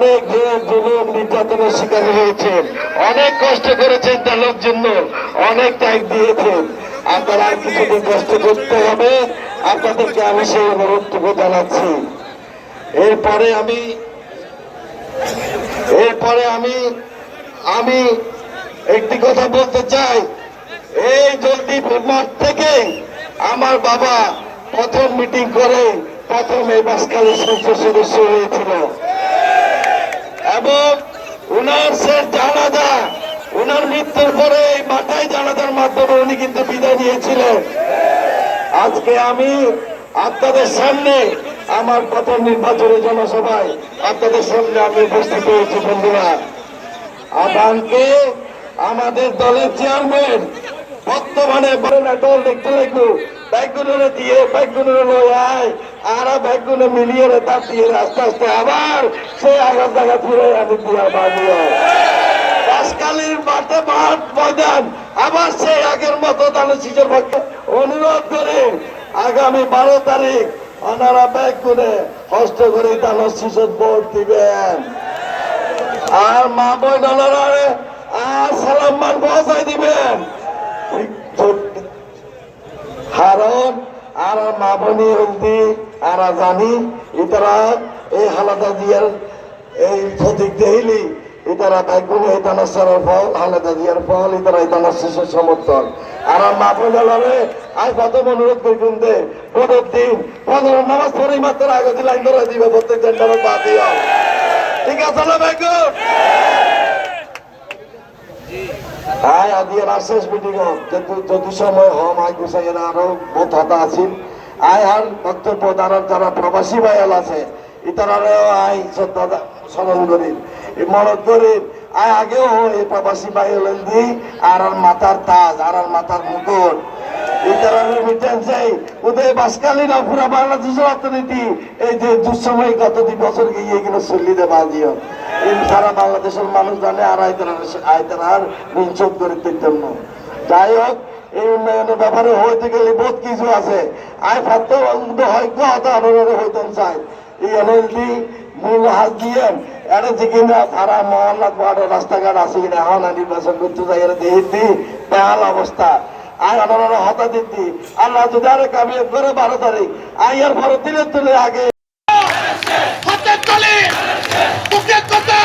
অনেক জুলুম নির্যাতনের শিকার হয়েছেন, অনেক কষ্ট করেছেন দলের জন্য, অনেক ত্যাগ দিয়েছেন। আপনারা আর কিছুদিন কষ্ট করতে হবে, আপনাদেরকে আমি সেই অনুরোধটুকু জানাচ্ছি। এরপরে আমি একটি কথা বলতে চাই। এই জলদি মাঠ থেকে আমার বাবা প্রথম মিটিং করে প্রথম এই বাঁশখালী সংসদ সদস্য হয়েছিল এবং উনার সে জানাজা, উনার মৃত্যুর পরে এই মাথায় জানাজার মাধ্যমে উনি কিন্তু বিদায় নিয়েছিলেন। আজকে আমি আপনাদের সামনে আমার প্রথম নির্বাচনী জনসভায় আপনাদের সামনে আমি উপস্থিত হয়েছি। বন্ধুরা, আদানকে আমাদের দলের চেয়ারম্যান বর্তমানে দল দেখতে লাগলো ব্যাগগুলো দিয়ে ব্যাগগুলো লয় আর ব্যাগগুলো মিলিয়ে তার দিয়ে আস্তে আস্তে আবার সে আগের জায়গা ফিরে আমি দিয়া বানিয়ে বাঁশখালীর মাঠে মাঠ ময়দান আবার সেই আগের মতো দানের শিশুর পক্ষে অনুরোধ করে আগামী 12 তারিখ ওনারা ব্যাগ করে কষ্ট করে দানের শিশুর ভোট দিবেন। আর মা বোনেরা আর সালাম মান পৌঁছাই দিবেন। কারণ আর মা বোনি হলদি আর জানি ইতারা এই হালাদা দিয়ার এই সঠিক দেহিলি ইতারা ব্যাগুলো এই দানার ফল হালাদা দিয়ার ফল ইতারা এই দানার শিশুর সমর্থন। আর মা বোনেরা আজ প্রথম অনুরোধ করবেন দে ভোটের দিন 15 নামাজ পড়ে মাত্র আগে লাইন ধরে দিবে প্রত্যেক জেন্ডার পা দিয়া। ঠিক আছে না ব্যাগু? আয় আদিয়ার শেষ মিটিং যদি সময় হম আয় গুছাইয়ের আরো বহুত হতা আছেন। আয় আর বক্তব্য দ্বারা যারা প্রবাসী ভাইয়াল আছে ইতারারেও আয় শ্রদ্ধা স্মরণ করি মনত করি। আয় আগেও এই প্রবাসী ভাইয়াল দি আর মাথার তাজ আর মাথার মুকুট ইতারার রিমিটেন্স উদয় বাঁশখালী না পুরা বাংলাদেশের অর্থনীতি এই যে দুঃসময় গত 2 বছর গিয়ে এগুলো চল্লিতে বাজিও সারা বাংলাদেশের মানুষ জানে আর আয়তার ঋণ শোধ করিতে জন্য। যাই হোক, এই উন্নয়নের ব্যাপারে হইতে গেলে বহুত কিছু আছে। আয় ফাত্ত হয়তো হইতেন চাই এই এনএলডি মূল হাত দিয়ে এটা যে কিনা সারা মহল্লা ওয়ার্ডের রাস্তাঘাট আছে কিনা এখন নির্বাচন করতে যাই এটা দেখি বেহাল অবস্থা। আয় অনারা হতা দিতি আল্লাহ যদি আরে কামিয়ে করে 12 তারিখ আয় আর 12 দিনের তুলে আগে হাতে তলে বুকে কথা